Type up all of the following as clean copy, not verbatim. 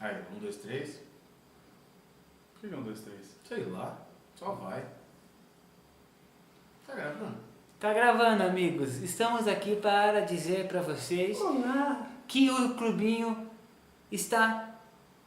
Aí, 1, 2, 3. Por que 1, 2, 3? Sei lá, só vai. Tá gravando? Tá gravando, amigos. Estamos aqui para dizer para vocês que o clubinho está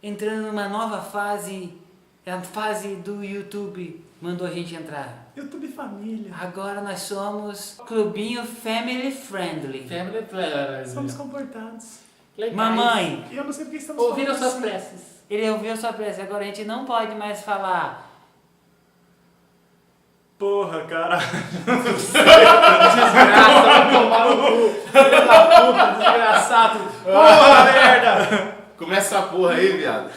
entrando numa nova fase. É a fase do YouTube mandou a gente entrar. YouTube Família. Agora nós somos clubinho family friendly. Family Friendly. Somos comportados. Legais. Mamãe, E eu não sei porque estamos Ouviram falando suas assim. preces. ele ouviu sua prece. Agora a gente não pode mais falar. Porra, cara. Desgraça, vai tomar no cu. Filho da puta, desgraçado. Porra, merda. Começa essa porra aí, viado.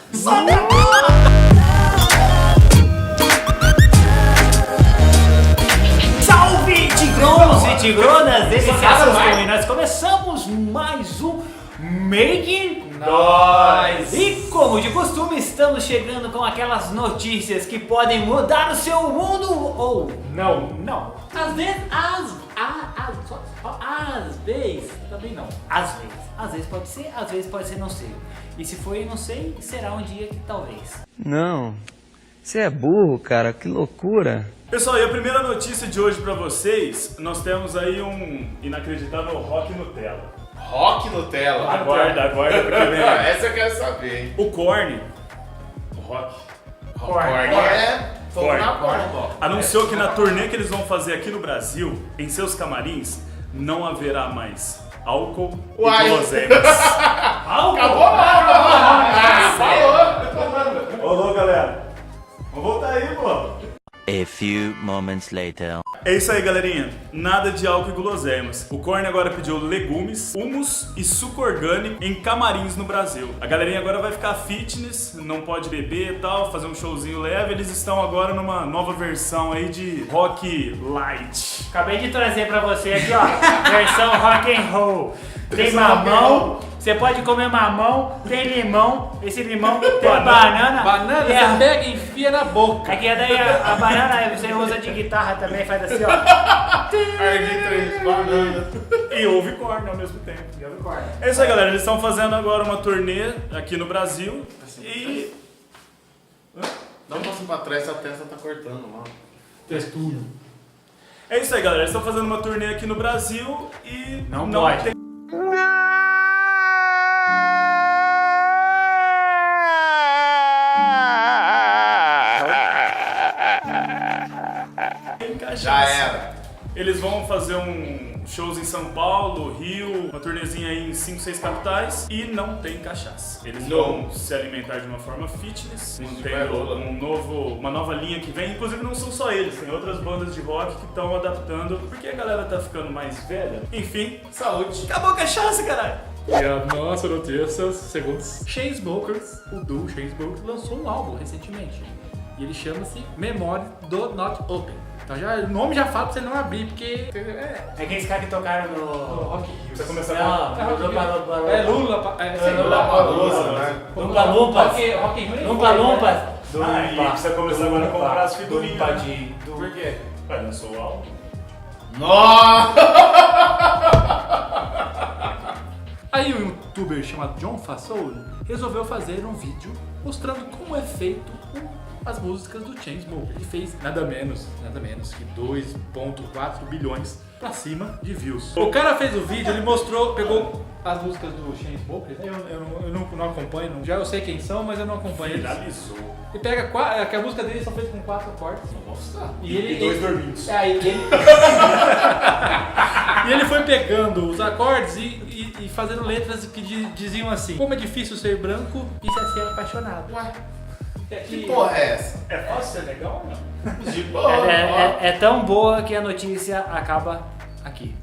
Salve, tigrões e tigronas, deliciosos vai. como nós começamos mais um Making Nós. E como de costume, estamos chegando com aquelas notícias que podem mudar o seu mundo ou não. Às vezes, às vezes, também não. Às vezes pode ser não ser. E se foi não sei, será um dia que talvez. Não, você é burro, cara, que loucura. Pessoal, e a primeira notícia de hoje pra vocês, nós temos aí um inacreditável rock Nutella. Rock Nutella. Aguarda, porque vem. Essa eu quero saber, hein? O Korn, o rock, Korn é... Fogo Korn. na bomba. anunciou que na turnê que eles vão fazer aqui no Brasil, em seus camarins, não haverá mais álcool Uai. e guloseimas. Acabou, falou. Ô, galera, vamos voltar aí, pô. A few moments later. É isso aí, galerinha. Nada de álcool e guloseimas. O Korn agora pediu legumes, hummus e suco orgânico em camarins no Brasil. A galerinha agora vai ficar fitness, não pode beber e tal, fazer um showzinho leve. Eles estão agora numa nova versão aí de rock light. Acabei de trazer pra você aqui, ó, versão rock and roll. Tem mamão, você pode comer mamão, tem limão, esse limão tem banana. Banana, e a- você pega e enfia na boca. Aqui daí a banana aí você usa de guitarra também, faz assim, ó. Ergui 3 bananas. E ouve Korn ao mesmo tempo. É isso aí, galera. Eles estão fazendo agora uma turnê aqui no Brasil. E... Dá um passo pra trás, essa testa tá cortando, mano. Textura. É isso aí, galera. Eles estão fazendo uma turnê aqui no Brasil e Não pode. tem cachaça. Já era. Eles vão fazer shows em São Paulo, Rio, uma turnezinha aí em 5, 6 capitais e não tem cachaça. Eles vão se alimentar de uma forma fitness, mantendo uma nova linha que vem. Inclusive não são só eles, tem outras bandas de rock que estão adaptando, porque a galera tá ficando mais velha. Enfim, Saúde. acabou a cachaça, caralho! E a nossa notícia, segundo Chainsmokers, o duo Chainsmokers lançou um álbum recentemente. E ele chama-se Memory do Not Open. Então já, o nome já fala pra você não abrir, porque... É aqueles caras que tocaram no... Rock in Rio. Você começar Não, É Rock in Rio. Lula. É Lula, sei Lula lá. Palusa, né? Lumpa Lumpas. Rock in Rio. Lumpa Lumpas. Aí precisa começar agora a comprar as figurinhas. Por quê? Vai, lançou o álbum. Nossa! Aí um youtuber chamado John Fasoul resolveu fazer um vídeo mostrando como é feito as músicas do Chainsmokers. Ele fez nada menos que 2,4 bilhões pra cima de views. O cara fez o vídeo, ele mostrou, pegou as músicas do Chainsmokers. Eu não acompanho, já eu sei quem são, mas eu não acompanho eles. Finalizou. E pega que a música deles são feitas com 4 acordes. Nossa. E dois dorminhos. E ele foi pegando os acordes e fazendo letras que diziam assim: como é difícil ser branco e ser apaixonado. Ué, que porra é essa? É fácil ser legal ou não? De porra. É tão boa que a notícia acaba aqui.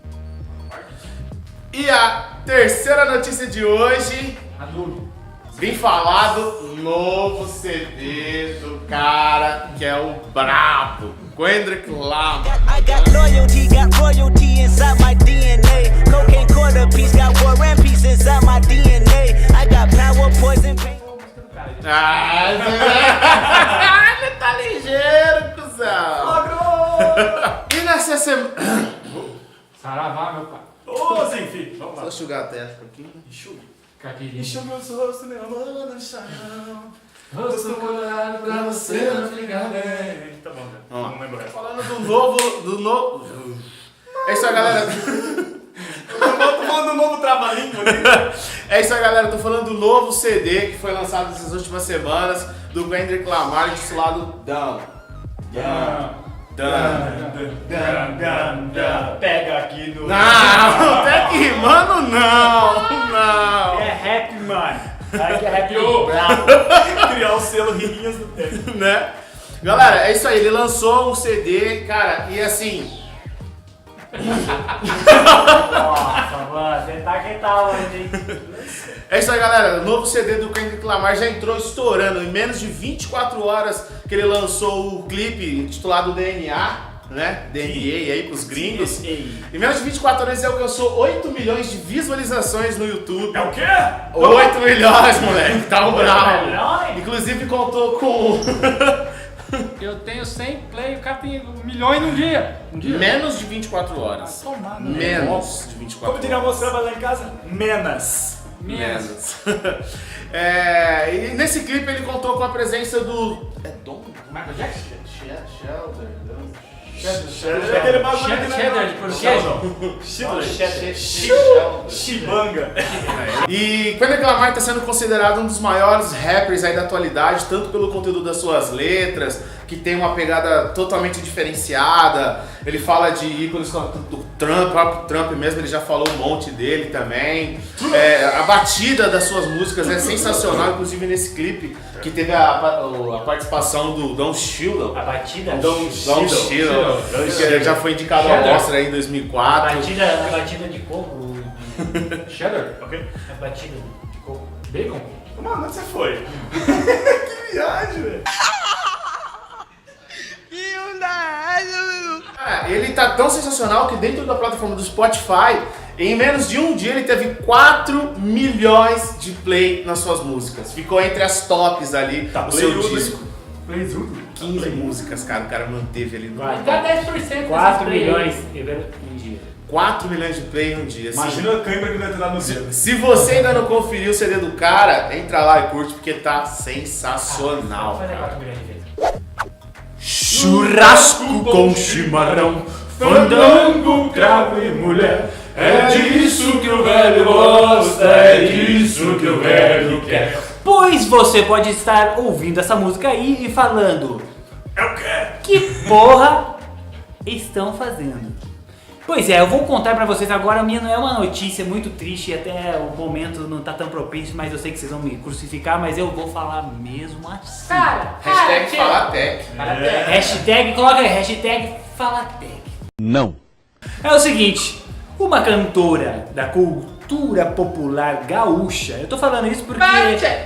E a terceira notícia de hoje, Anulo. vim falar do novo CD do cara que é o brabo, Kendrick Lamar. I got royalty inside my DNA. Cocaine quarter piece, got war and peace inside my DNA. I got power, poison, pain. Ah, ele tá ligeiro, cuzão. E nessa semana... Saravá, meu pai. Ô, Zenfi, vamos lá. Só enxugar a testa um pouquinho. Enxuga. E chama os rostos, meu amor, no chão. Rosto colorado pra você não ficar bem. Tá bom, Vamos lá. não lembro. Falando do novo... É isso aí, galera. Tô falando do novo trava-língua ali. É isso aí, galera. Tô falando do novo CD que foi lançado nessas últimas semanas do Kendrick Lamar, intitulado Down. Pega aqui no... Não, até que rimando não. É rap, mano. Vai que é rap Yo. brabo. Criar o selo Riminhas do Tempo. Né? Galera, é isso aí. Ele lançou um CD, cara, e assim... Nossa, mano, você tá que tal hoje, hein? É isso aí, galera. O novo CD do Kendrick Lamar já entrou estourando. Em menos de 24 horas que ele lançou o clipe intitulado DNA, né? DNA aí pros gringos. Em menos de 24 horas ele alcançou 8 milhões de visualizações no YouTube. É o quê? 8 milhões, moleque. Tá um bravo. milhões? Inclusive contou com Eu tenho 100 play, o cara tem milhões num dia. menos de 24 horas. Tomado. Menos de 24 Como diria a horas. moça lá em casa? Menos. Menos. E nesse clipe ele contou com a presença do... É Dom? Michael Jackson? É aquele bagulho que Cheddar de queijo. Chibanga. E Kendrick Lamar está sendo considerado um dos maiores rappers aí da atualidade, tanto pelo conteúdo das suas letras, que tem uma pegada totalmente diferenciada. Ele fala de ícones do Trump, o próprio Trump mesmo, ele já falou um monte dele também. A batida das suas músicas é sensacional, inclusive nesse clipe, que teve a participação do Don Cheadle. A batida? Don Cheadle, que já foi indicado ao Cheddar. Oscar aí em 2004. A batida de coco. Cheddar? Ok? A batida de coco. Bacon? Mano, onde você foi? Que viagem, velho. Cara, ele tá tão sensacional que dentro da plataforma do Spotify, em menos de um dia ele teve 4 milhões de play nas suas músicas. Ficou entre as tops ali Tá do seu playudo, disco. Playzudo. 15 músicas, cara, o cara manteve ali no... Dá 10% 4 desses play. milhões em dia. 4 milhões de play em um dia. assim. Imagina a câmera que vai entrar no dedo. Se você ainda não conferiu o CD do cara, entra lá e curte porque tá sensacional. Fazer Cara. 4 milhões de vezes. Churrasco com chimarrão, Fandango, cravo e mulher. É disso que o velho gosta, é disso que o velho quer. Pois você pode estar ouvindo essa música aí e falando: É o quê? que porra estão fazendo? Pois é, eu vou contar pra vocês agora. A minha não é uma notícia muito triste, até o momento não tá tão propício, mas eu sei que vocês vão me crucificar, mas eu vou falar mesmo assim. Hashtag Falatec. Hashtag, coloca aí, hashtag Falatec. Não. É o seguinte, uma cantora da cultura popular gaúcha, eu tô falando isso porque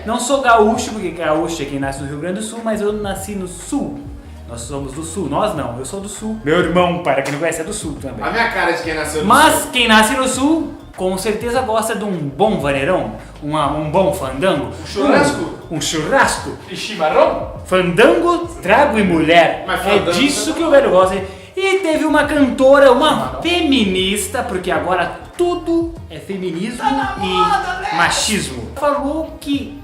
não sou gaúcho, porque gaúcho é quem nasce no Rio Grande do Sul, mas eu nasci no Sul. Nós somos do Sul, nós não, eu sou do Sul. Meu irmão, para quem não conhece, é do Sul também. A minha cara de quem nasceu no Mas Sul. quem nasce no Sul, com certeza gosta de um bom vaneirão, um bom fandango. Churrasco? Um churrasco. E chimarrão? Fandango, trago e mulher. Mas É fandango disso não. que o velho gosta. E teve uma cantora, uma feminista, porque agora tudo é feminismo e machismo. Falou que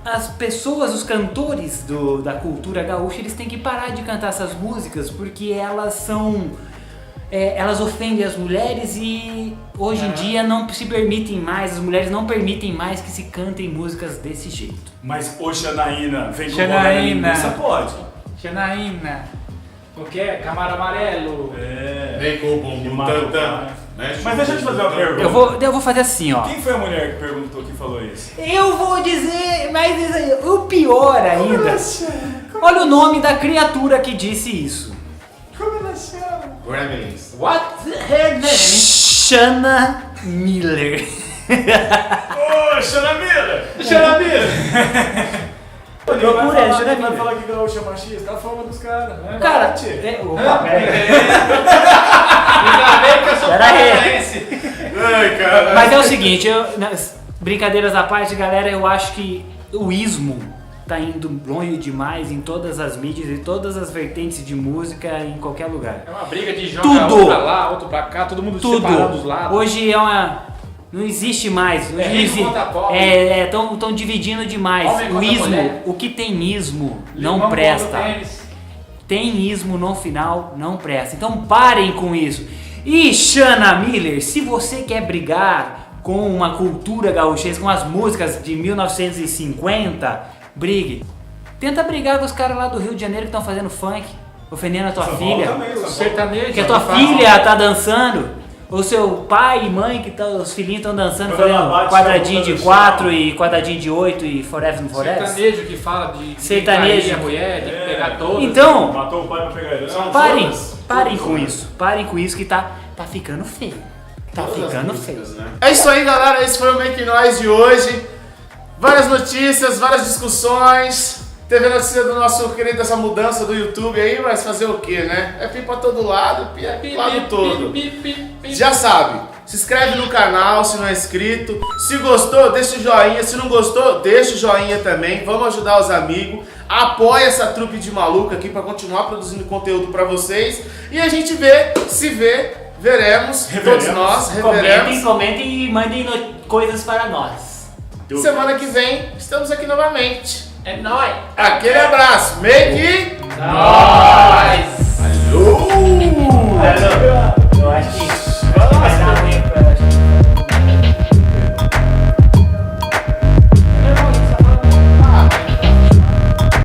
as pessoas, os cantores da cultura gaúcha, eles têm que parar de cantar essas músicas porque elas são... elas ofendem as mulheres e hoje em dia não se permitem mais, as mulheres não permitem mais que se cantem músicas desse jeito. Mas ô Xanaína, vem com Xanaína. Isso pode. Xanaína. O que é? Camaro amarelo. Vem com o bumbum Mato, tantã. Mexe Mas deixa eu te fazer uma pergunta. Eu vou fazer assim, ó. Quem foi a mulher que perguntou que falou isso? Eu vou dizer, mas isso aí, o pior ainda. Olha o nome da criatura que disse isso. Como ela chama? Gremlins. What her name? Shanna Miller. Ô, Xanamira! Xanamira! Procura, Xana Vai Miller. falar que gaúcho é machista? A fama dos caras. Né? Cara, Bate. opa, peraí. Ainda bem que eu sou Pera aí. paranaense. Ai, cara. Mas é o seguinte, brincadeiras à parte, galera, eu acho que o ismo tá indo longe demais em todas as mídias e todas as vertentes de música em qualquer lugar. É uma briga de jogar Tudo. um pra lá, outro pra cá, todo mundo separado dos Tudo. lados. Hoje é uma Não existe mais. Não É rico existe. contra pobre. Estão dividindo demais. Homem O contra ismo, mulher. o que tem ismo não Limão presta. contra tênis. Tem ismo no final, não presta. Então parem com isso. E Shanna Miller, se você quer brigar com uma cultura gaúchense, com as músicas de 1950, brigue. Tenta brigar com os caras lá do Rio de Janeiro que estão fazendo funk, ofendendo a tua filha. O sertanejo. Que a tua filha tá dançando. Ou seu pai e mãe, que os filhinhos estão dançando, Quando ela fazendo bate, quadradinho ela de bota no 4 chão. e quadradinho de 8 e forever no forever. Sertanejo que fala de Sertanejo. trair a mulher, de pegar todas. Então, Matou o pai pra pegar ele. São parem, todas. parem com isso. Parem com isso que tá ficando feio. Tá ficando feio. É isso aí, galera. Esse foi o Make Noise de hoje. Várias notícias, várias discussões. Teve a notícia do nosso querido, essa mudança do YouTube aí, mas fazer o que, né? É pi pra todo lado, pi é lado todo. Já sabe, se inscreve no canal se não é inscrito. Se gostou, deixa o joinha. Se não gostou, deixa o joinha também. Vamos ajudar os amigos. Apoia essa trupe de maluco aqui pra continuar produzindo conteúdo pra vocês. E a gente veremos, todos nós, reveremos. Comentem e mandem coisas para nós. Semana que vem, estamos aqui novamente. É nóis! Aquele abraço, Make Nóis! Alô!